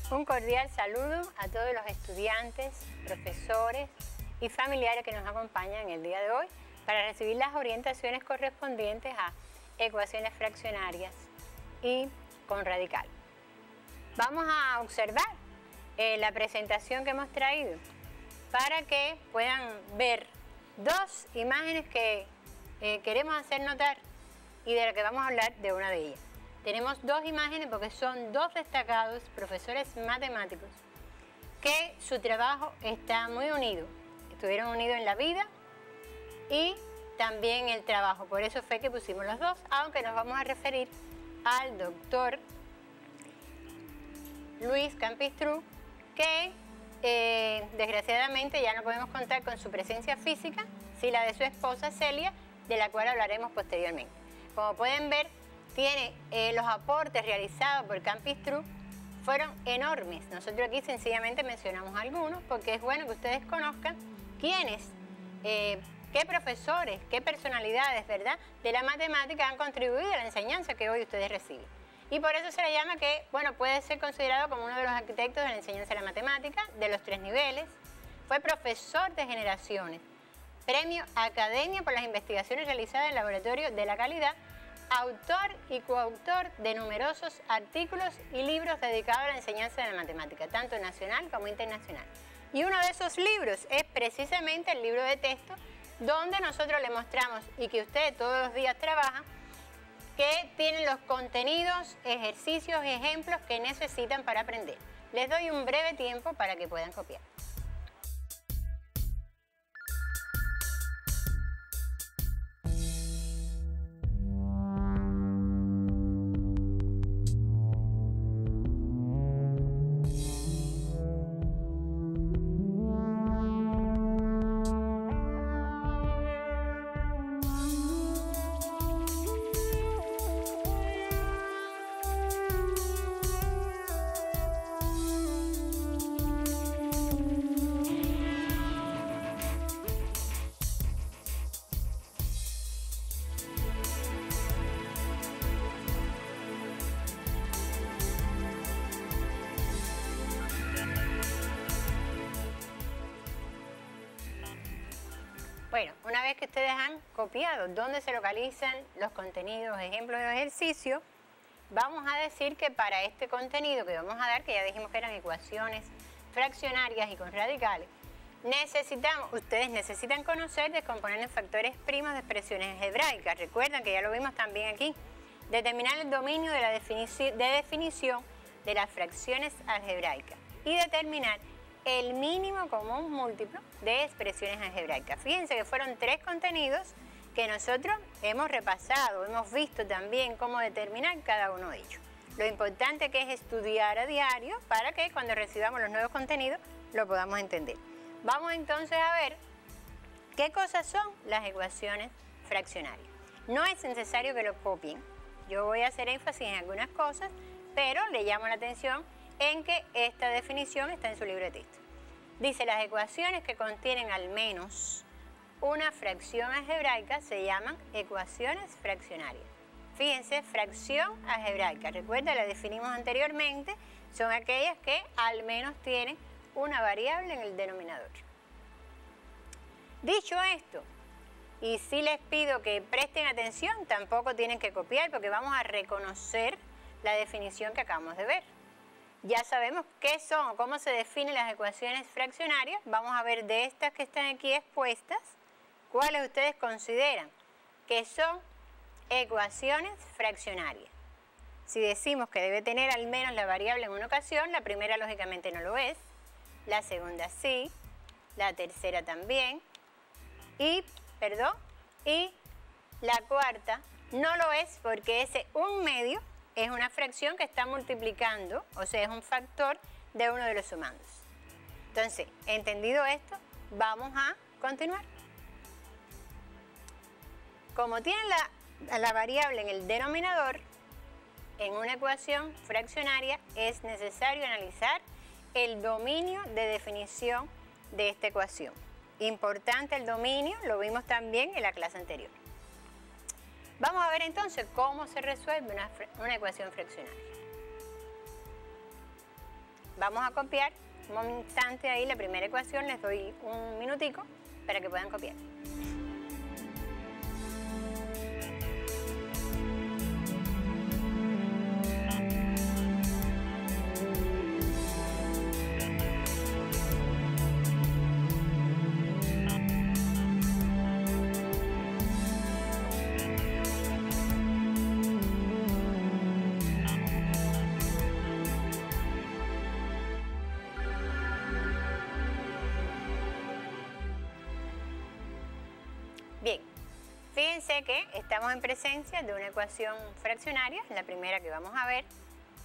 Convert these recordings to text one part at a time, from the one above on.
Un cordial saludo a todos los estudiantes, profesores y familiares que nos acompañan en el día de hoy para recibir las orientaciones correspondientes a ecuaciones fraccionarias y con radical. Vamos a observar la presentación que hemos traído para que puedan ver dos imágenes que queremos hacer notar y de las que vamos a hablar de una de ellas. Tenemos dos imágenes porque son dos destacados profesores matemáticos que su trabajo está muy unido. Estuvieron unidos en la vida y también en el trabajo. Por eso fue que pusimos los dos, aunque nos vamos a referir al doctor Luis Campistru, que desgraciadamente ya no podemos contar con su presencia física, si la de su esposa Celia, de la cual hablaremos posteriormente. Como pueden ver, tiene los aportes realizados por Campistru fueron enormes. Nosotros aquí sencillamente mencionamos algunos porque es bueno que ustedes conozcan quiénes, qué profesores, qué personalidades, ¿verdad?, de la matemática han contribuido a la enseñanza que hoy ustedes reciben. Y por eso se le llama que, bueno, puede ser considerado como uno de los arquitectos de la enseñanza de la matemática, de los 3 niveles. Fue profesor de generaciones, premio Academia por las investigaciones realizadas en el Laboratorio de la Calidad, autor y coautor de numerosos artículos y libros dedicados a la enseñanza de la matemática, tanto nacional como internacional. Y uno de esos libros es precisamente el libro de texto, donde nosotros le mostramos, y que ustedes todos los días trabajan, que tienen los contenidos, ejercicios y ejemplos que necesitan para aprender. Les doy un breve tiempo para que puedan copiar. Bueno, una vez que ustedes han copiado dónde se localizan los contenidos, ejemplos de ejercicio, vamos a decir que para este contenido que vamos a dar, que ya dijimos que eran ecuaciones fraccionarias y con radicales, ustedes necesitan conocer descomponer en factores primos de expresiones algebraicas. Recuerdan que ya lo vimos también aquí. Determinar el dominio de la definición de las fracciones algebraicas y determinar el mínimo común múltiplo de expresiones algebraicas. Fíjense que fueron 3 contenidos que nosotros hemos repasado, hemos visto también cómo determinar cada uno de ellos. Lo importante que es estudiar a diario para que cuando recibamos los nuevos contenidos lo podamos entender. Vamos entonces a ver qué cosas son las ecuaciones fraccionarias. No es necesario que lo copien. Yo voy a hacer énfasis en algunas cosas, pero le llamo la atención en que esta definición está en su libro de texto. Dice, las ecuaciones que contienen al menos una fracción algebraica se llaman ecuaciones fraccionarias. Fíjense, fracción algebraica, recuerda, la definimos anteriormente, son aquellas que al menos tienen una variable en el denominador. Dicho esto, y si les pido que presten atención, tampoco tienen que copiar porque vamos a reconocer la definición que acabamos de ver. Ya sabemos qué son o cómo se definen las ecuaciones fraccionarias. Vamos a ver de estas que están aquí expuestas, cuáles ustedes consideran que son ecuaciones fraccionarias. Si decimos que debe tener al menos la variable en una ocasión, la primera lógicamente no lo es, la segunda sí, la tercera también, y la cuarta no lo es porque ese 1/2 es una fracción que está multiplicando, o sea, es un factor de uno de los sumandos. Entonces, entendido esto, vamos a continuar. Como tienen la variable en el denominador, en una ecuación fraccionaria es necesario analizar el dominio de definición de esta ecuación. Importante el dominio, lo vimos también en la clase anterior. Vamos a ver entonces cómo se resuelve una ecuación fraccionaria. Vamos a copiar un instante ahí la primera ecuación, les doy un minutico para que puedan copiar. Bien, fíjense que estamos en presencia de una ecuación fraccionaria, la primera que vamos a ver.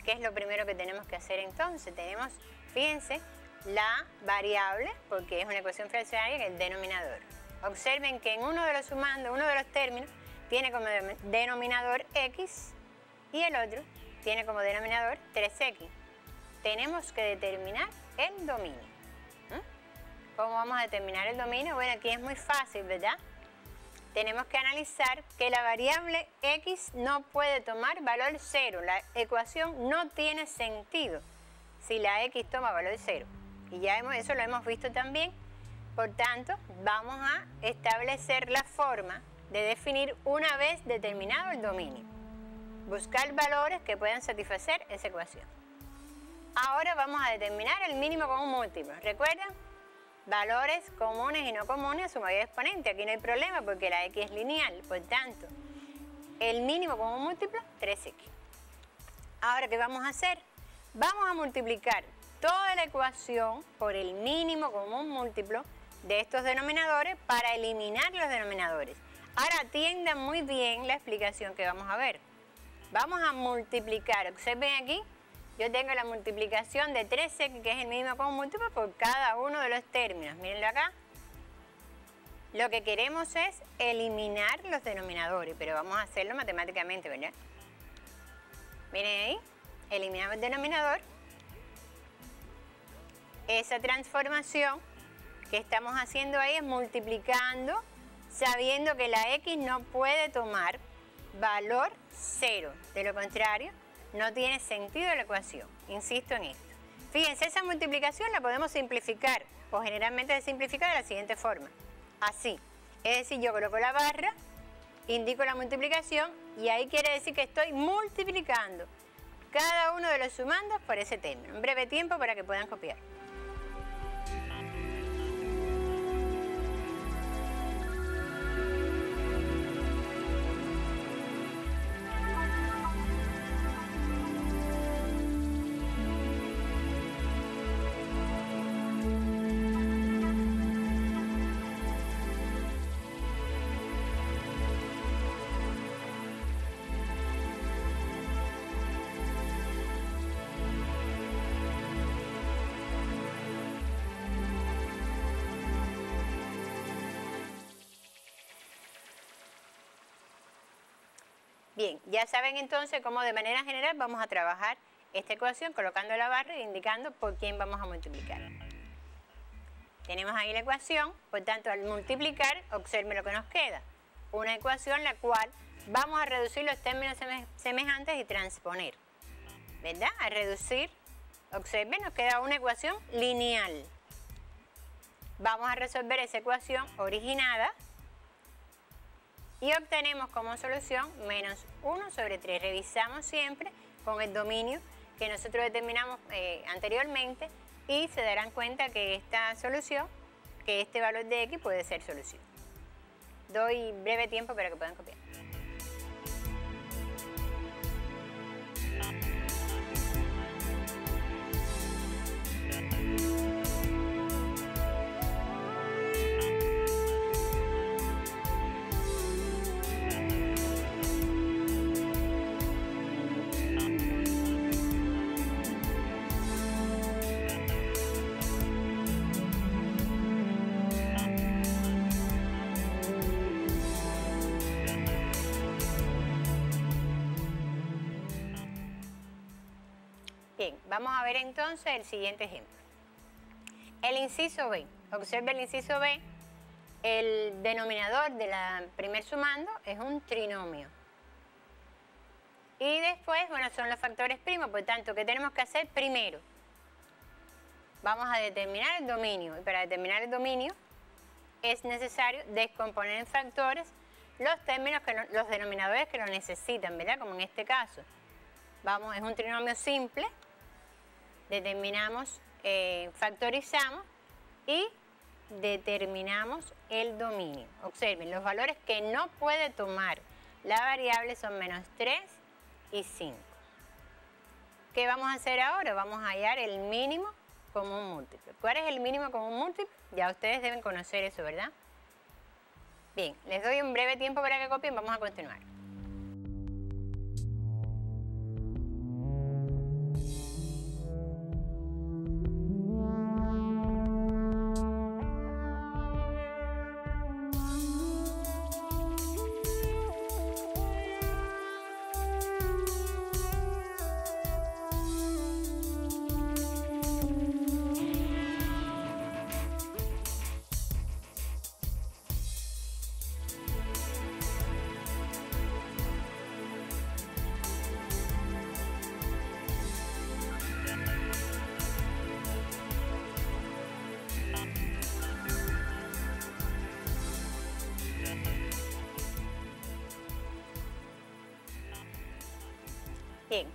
¿Qué es lo primero que tenemos que hacer entonces? Tenemos, fíjense, la variable, porque es una ecuación fraccionaria, que es el denominador. Observen que en uno de los sumandos, uno de los términos, tiene como denominador x y el otro tiene como denominador 3x. Tenemos que determinar el dominio. ¿Cómo vamos a determinar el dominio? Bueno, aquí es muy fácil, ¿verdad? Tenemos que analizar que la variable x no puede tomar valor 0. La ecuación no tiene sentido si la x toma valor 0. Y ya eso lo hemos visto también. Por tanto, vamos a establecer la forma de definir una vez determinado el dominio. Buscar valores que puedan satisfacer esa ecuación. Ahora vamos a determinar el mínimo común múltiplo. ¿Recuerdan? Valores comunes y no comunes a su mayor exponente. Aquí no hay problema porque la x es lineal. Por tanto, el mínimo común múltiplo, 3x. Ahora, ¿qué vamos a hacer? Vamos a multiplicar toda la ecuación por el mínimo común múltiplo de estos denominadores para eliminar los denominadores. Ahora, atiendan muy bien la explicación que vamos a ver. Vamos a multiplicar, observen aquí, yo tengo la multiplicación de 3x, que es el mínimo común múltiplo, por cada uno de los términos. Mírenlo acá. Lo que queremos es eliminar los denominadores, pero vamos a hacerlo matemáticamente, ¿verdad? Miren ahí, eliminamos el denominador. Esa transformación que estamos haciendo ahí es multiplicando, sabiendo que la x no puede tomar valor 0. De lo contrario, no tiene sentido la ecuación. Insisto en esto. Fíjense, esa multiplicación la podemos simplificar, o generalmente se simplifica de la siguiente forma. Así. Es decir, yo coloco la barra, indico la multiplicación, y ahí quiere decir que estoy multiplicando cada uno de los sumandos por ese término. En breve tiempo para que puedan copiar. Bien, ya saben entonces cómo de manera general vamos a trabajar esta ecuación colocando la barra e indicando por quién vamos a multiplicar. Tenemos ahí la ecuación, por tanto al multiplicar, observen lo que nos queda. Una ecuación la cual vamos a reducir los términos semejantes y transponer. ¿Verdad? Al reducir, observen, nos queda una ecuación lineal. Vamos a resolver esa ecuación originada y obtenemos como solución menos 1 sobre 3. Revisamos siempre con el dominio que nosotros determinamos anteriormente y se darán cuenta que esta solución, que este valor de x puede ser solución. Doy breve tiempo para que puedan copiar. Bien, vamos a ver entonces el siguiente ejemplo. El inciso B. Observe el inciso B. El denominador del primer sumando es un trinomio. Y después, bueno, son los factores primos, por tanto, ¿qué tenemos que hacer? Primero, vamos a determinar el dominio. Y para determinar el dominio es necesario descomponer en factores los términos, los denominadores que lo necesitan, ¿verdad? Como en este caso. Vamos, es un trinomio simple, determinamos, factorizamos y determinamos el dominio. Observen, los valores que no puede tomar la variable son -3 y 5. ¿Qué vamos a hacer ahora? Vamos a hallar el mínimo común múltiplo. ¿Cuál es el mínimo común múltiplo? Ya ustedes deben conocer eso, ¿verdad? Bien, les doy un breve tiempo para que copien, vamos a continuar. Bien,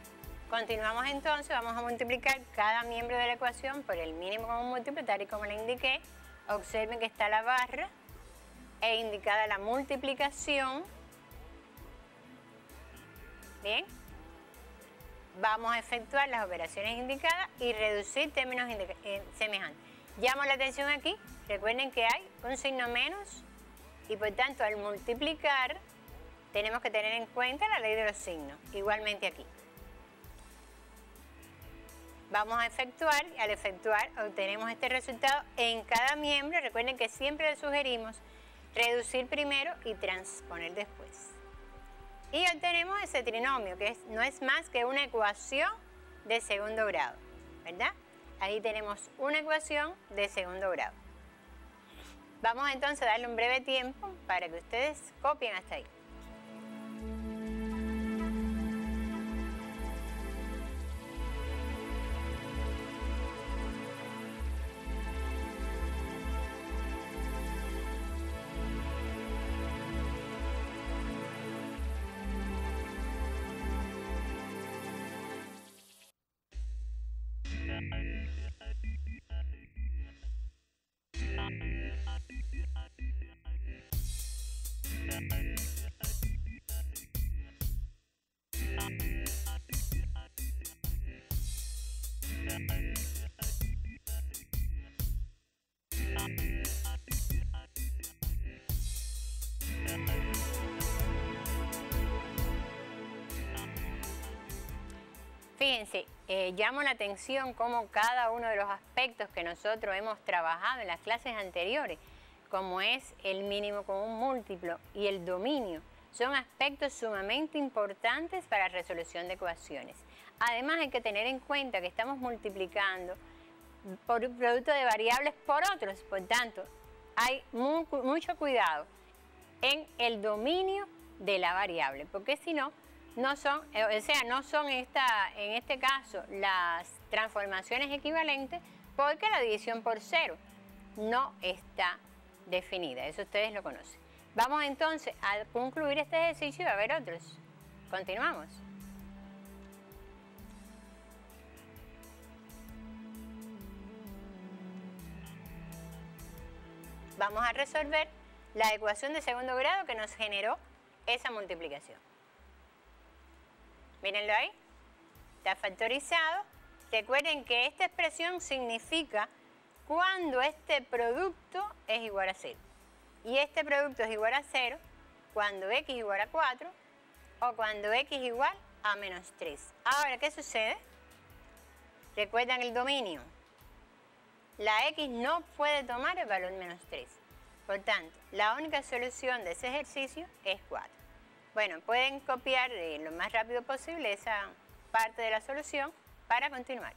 continuamos entonces, vamos a multiplicar cada miembro de la ecuación por el mínimo común múltiplo, tal y como le indiqué. Observen que está la barra e indicada la multiplicación. Bien, vamos a efectuar las operaciones indicadas y reducir términos semejantes. Llamo la atención aquí, recuerden que hay un signo menos y por tanto al multiplicar tenemos que tener en cuenta la ley de los signos, igualmente aquí. Vamos a efectuar y al efectuar obtenemos este resultado en cada miembro. Recuerden que siempre les sugerimos reducir primero y transponer después. Y obtenemos ese trinomio que no es más que una ecuación de segundo grado, ¿verdad? Ahí tenemos una ecuación de segundo grado. Vamos entonces a darle un breve tiempo para que ustedes copien hasta ahí. Fíjense, llamo la atención cómo cada uno de los aspectos que nosotros hemos trabajado en las clases anteriores, como es el mínimo común múltiplo y el dominio, son aspectos sumamente importantes para la resolución de ecuaciones. Además hay que tener en cuenta que estamos multiplicando por un producto de variables por otros, por tanto hay mucho cuidado en el dominio de la variable, porque si no, no son en este caso las transformaciones equivalentes, porque la división por cero no está definida, eso ustedes lo conocen. Vamos entonces a concluir este ejercicio y va a haber otros. Continuamos. Vamos a resolver la ecuación de segundo grado que nos generó esa multiplicación. Mírenlo ahí, está factorizado. Recuerden que esta expresión significa cuando este producto es igual a 0. Y este producto es igual a 0 cuando x igual a 4 o cuando x igual a -3. Ahora, ¿qué sucede? Recuerdan el dominio. La x no puede tomar el valor -3. Por tanto, la única solución de ese ejercicio es 4. Bueno, pueden copiar lo más rápido posible esa parte de la solución para continuar.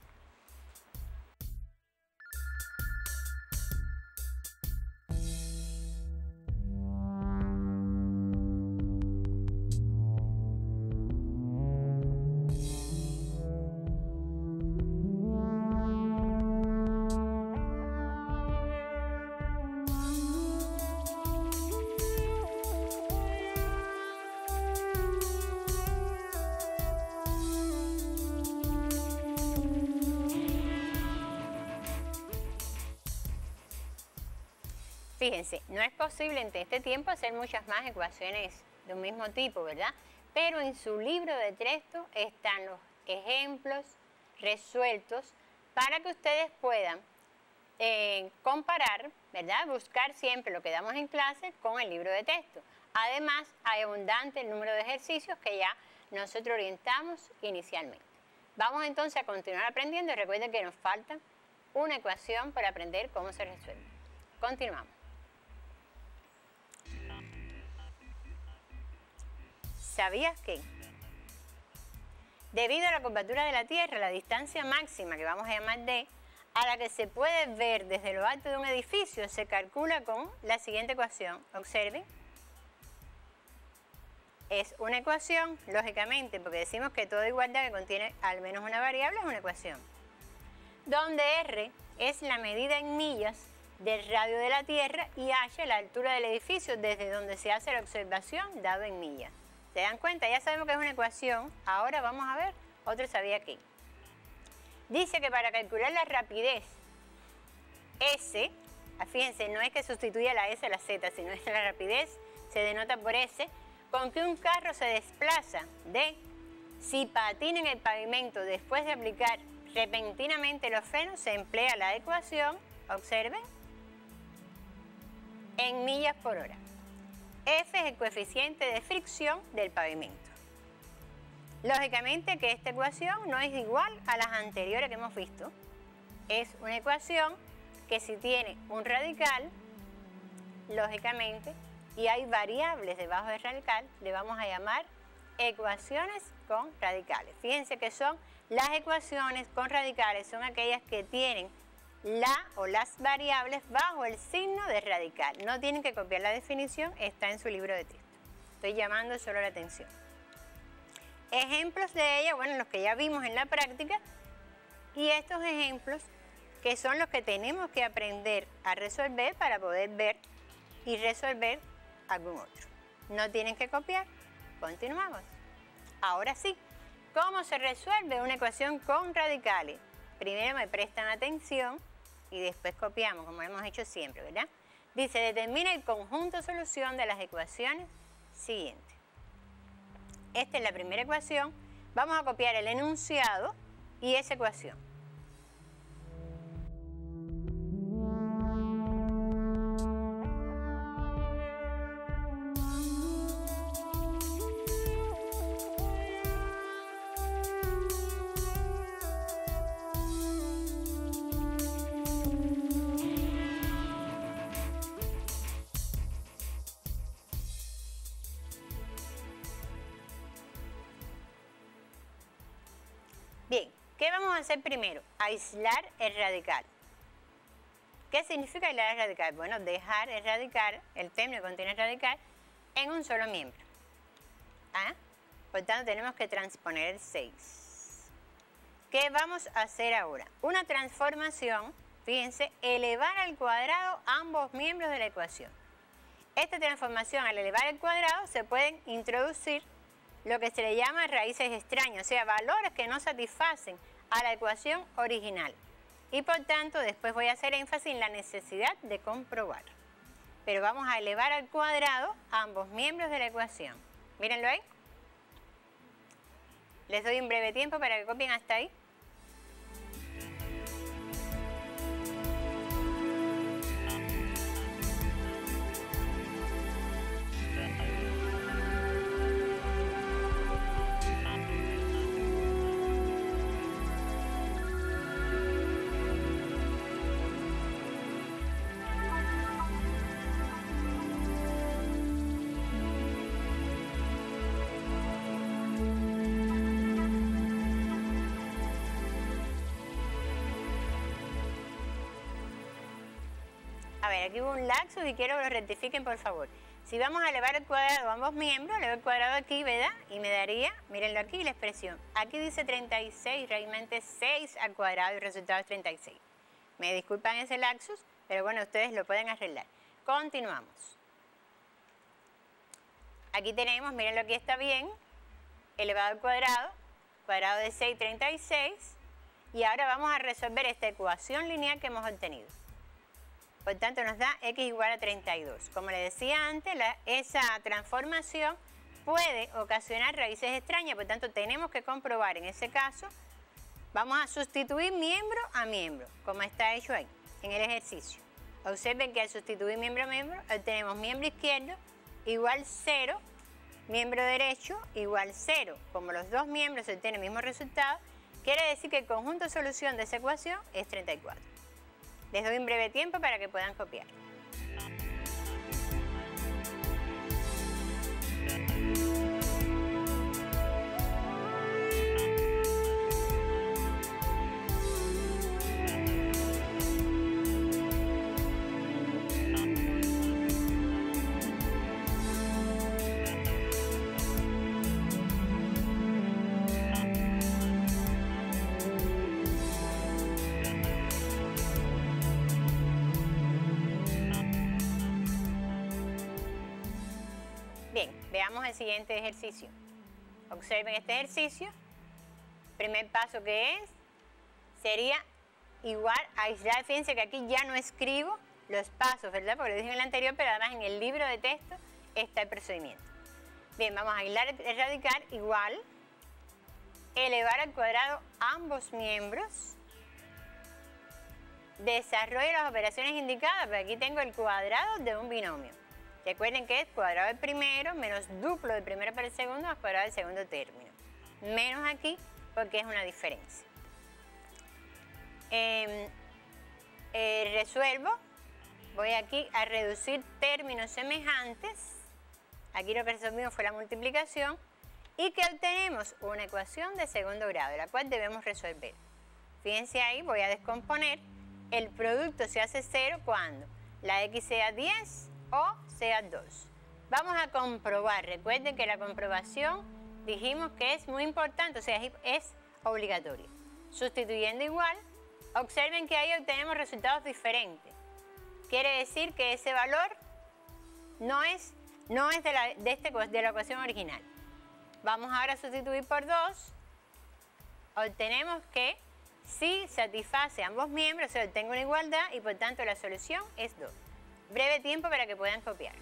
Fíjense, no es posible en este tiempo hacer muchas más ecuaciones de un mismo tipo, ¿verdad? Pero en su libro de texto están los ejemplos resueltos para que ustedes puedan comparar, ¿verdad? Buscar siempre lo que damos en clase con el libro de texto. Además, hay abundante el número de ejercicios que ya nosotros orientamos inicialmente. Vamos entonces a continuar aprendiendo y recuerden que nos falta una ecuación para aprender cómo se resuelve. Continuamos. ¿Sabías que debido a la curvatura de la Tierra, la distancia máxima, que vamos a llamar D, a la que se puede ver desde lo alto de un edificio, se calcula con la siguiente ecuación? Observen. Es una ecuación, lógicamente, porque decimos que toda igualdad que contiene al menos una variable es una ecuación, donde R es la medida en millas del radio de la Tierra y H la altura del edificio desde donde se hace la observación dado en millas. ¿Se dan cuenta? Ya sabemos que es una ecuación. Ahora vamos a ver otro sabía qué. Dice que para calcular la rapidez S, fíjense, no es que sustituya la S a la Z, sino es la rapidez, se denota por S, con que un carro se desplaza de si patina en el pavimento después de aplicar repentinamente los frenos, se emplea la ecuación, observen, en millas por hora. F es el coeficiente de fricción del pavimento. Lógicamente que esta ecuación no es igual a las anteriores que hemos visto. Es una ecuación que si tiene un radical, lógicamente, y hay variables debajo del radical, le vamos a llamar ecuaciones con radicales. Fíjense que son las ecuaciones con radicales, son aquellas que tienen la o las variables bajo el signo de radical. No tienen que copiar la definición, está en su libro de texto. Estoy llamando solo la atención. Ejemplos de ella, bueno, los que ya vimos en la práctica, y estos ejemplos que son los que tenemos que aprender a resolver para poder ver y resolver algún otro. No tienen que copiar. Continuamos. Ahora sí, ¿cómo se resuelve una ecuación con radicales? Primero me prestan atención y después copiamos, como hemos hecho siempre, ¿verdad? Dice, determina el conjunto solución de las ecuaciones siguientes. Esta es la primera ecuación. Vamos a copiar el enunciado y esa ecuación. Bien, ¿qué vamos a hacer primero? Aislar el radical. ¿Qué significa aislar el radical? Bueno, dejar el radical, el término que contiene el radical, en un solo miembro. ¿Ah? Por tanto, tenemos que transponer el 6. ¿Qué vamos a hacer ahora? Una transformación, fíjense, elevar al cuadrado ambos miembros de la ecuación. Esta transformación, al elevar al cuadrado, se pueden introducir lo que se le llama raíces extrañas, o sea, valores que no satisfacen a la ecuación original. Y por tanto, después voy a hacer énfasis en la necesidad de comprobar. Pero vamos a elevar al cuadrado ambos miembros de la ecuación. Mírenlo ahí. Les doy un breve tiempo para que copien hasta ahí. A ver, aquí hubo un lapsus y quiero que lo rectifiquen, por favor. Si vamos a elevar el cuadrado a ambos miembros, elevo el cuadrado aquí, ¿verdad? Y me daría, mírenlo aquí, la expresión. Aquí dice 36, realmente 6 al cuadrado y el resultado es 36. Me disculpan ese lapsus, pero bueno, ustedes lo pueden arreglar. Continuamos. Aquí tenemos, mírenlo aquí está bien, elevado al cuadrado de 6, 36. Y ahora vamos a resolver esta ecuación lineal que hemos obtenido. Por tanto, nos da x igual a 32. Como le decía antes, esa transformación puede ocasionar raíces extrañas, por tanto, tenemos que comprobar en ese caso. Vamos a sustituir miembro a miembro, como está hecho ahí, en el ejercicio. Observen que al sustituir miembro a miembro, obtenemos miembro izquierdo igual 0, miembro derecho igual 0. Como los dos miembros obtienen el mismo resultado, quiere decir que el conjunto de solución de esa ecuación es 34. Les doy un breve tiempo para que puedan copiar. Veamos el siguiente ejercicio. Observen este ejercicio. Primer paso que es, sería igual a aislar. Fíjense que aquí ya no escribo los pasos, ¿verdad? Porque lo dije en el anterior, pero además en el libro de texto está el procedimiento. Bien, vamos a aislar el radical igual, elevar al cuadrado ambos miembros, desarrollo las operaciones indicadas, pero aquí tengo el cuadrado de un binomio. Recuerden que es cuadrado del primero menos duplo del primero para el segundo más cuadrado del segundo término. Menos aquí porque es una diferencia. Resuelvo. Voy aquí a reducir términos semejantes. Aquí lo que resolvimos fue la multiplicación. Y que obtenemos una ecuación de segundo grado, la cual debemos resolver. Fíjense ahí, voy a descomponer. El producto se hace 0 cuando la x sea 10 o sea 2. Vamos a comprobar. Recuerden que la comprobación dijimos que es muy importante, o sea, es obligatoria. Sustituyendo igual, observen que ahí obtenemos resultados diferentes. Quiere decir que ese valor no es de la ecuación original. Vamos ahora a sustituir por 2. Obtenemos que si satisface ambos miembros se obtenga una igualdad y por tanto la solución es 2. Breve tiempo para que puedan copiar.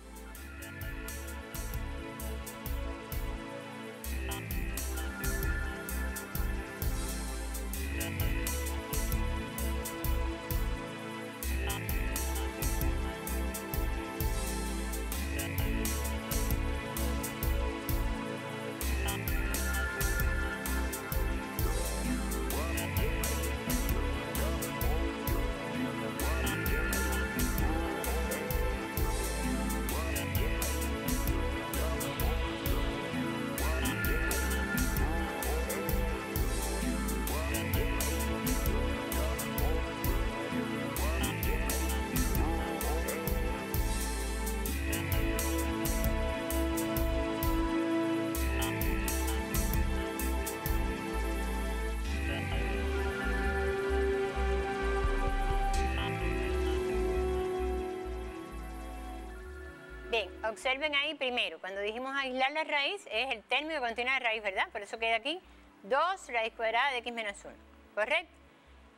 Bien, observen ahí primero, cuando dijimos aislar la raíz, es el término que contiene la raíz, ¿verdad? Por eso queda aquí 2 raíz cuadrada de x menos 1, ¿correcto?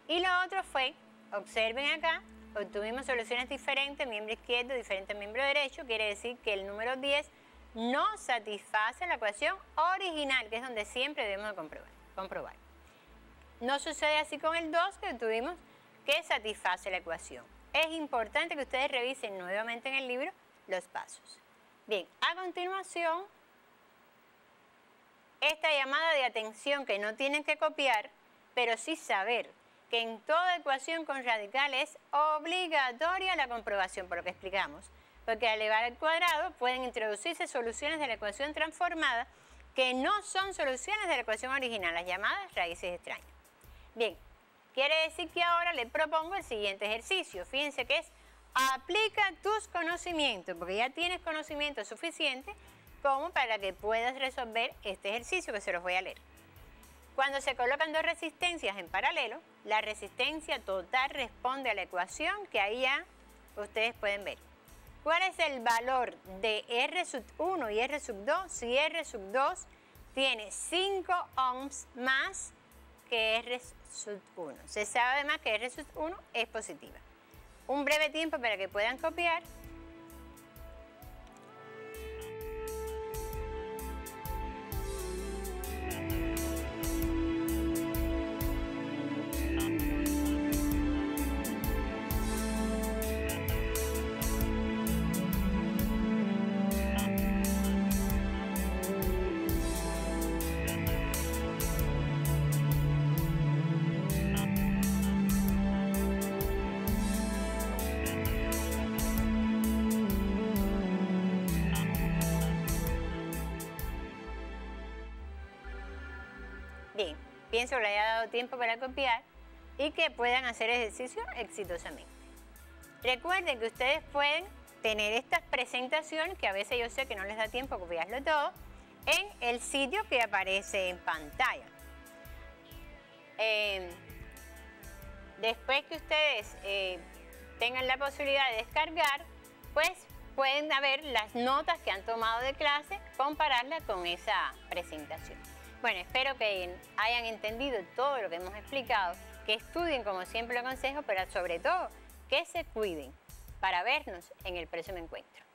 Y lo otro fue, observen acá, obtuvimos soluciones diferentes, miembro izquierdo diferente al miembro derecho, quiere decir que el número 10 no satisface la ecuación original, que es donde siempre debemos de comprobar. No sucede así con el 2, que obtuvimos que satisface la ecuación. Es importante que ustedes revisen nuevamente en el libro los pasos. Bien, a continuación, esta llamada de atención que no tienen que copiar, pero sí saber que en toda ecuación con radical es obligatoria la comprobación, por lo que explicamos, porque al elevar al cuadrado pueden introducirse soluciones de la ecuación transformada que no son soluciones de la ecuación original, las llamadas raíces extrañas. Bien, quiere decir que ahora le propongo el siguiente ejercicio. Fíjense que es aplica tus conocimientos, porque ya tienes conocimiento suficiente como para que puedas resolver este ejercicio que se los voy a leer. Cuando se colocan dos resistencias en paralelo, la resistencia total responde a la ecuación que ahí ya ustedes pueden ver. ¿Cuál es el valor de R sub 1 y R sub 2 si R sub 2 tiene 5 ohms más que R sub 1? Se sabe además que R sub 1 es positiva. un breve tiempo para que puedan copiar. Bien, pienso que le haya dado tiempo para copiar y que puedan hacer ejercicio exitosamente. Recuerden que ustedes pueden tener estas presentaciones, que a veces yo sé que no les da tiempo a copiarlo todo, en el sitio que aparece en pantalla. Después que ustedes tengan la posibilidad de descargar, pues pueden ver las notas que han tomado de clase, compararlas con esa presentación. Bueno, espero que hayan entendido todo lo que hemos explicado, que estudien como siempre lo aconsejo, pero sobre todo que se cuiden para vernos en el próximo encuentro.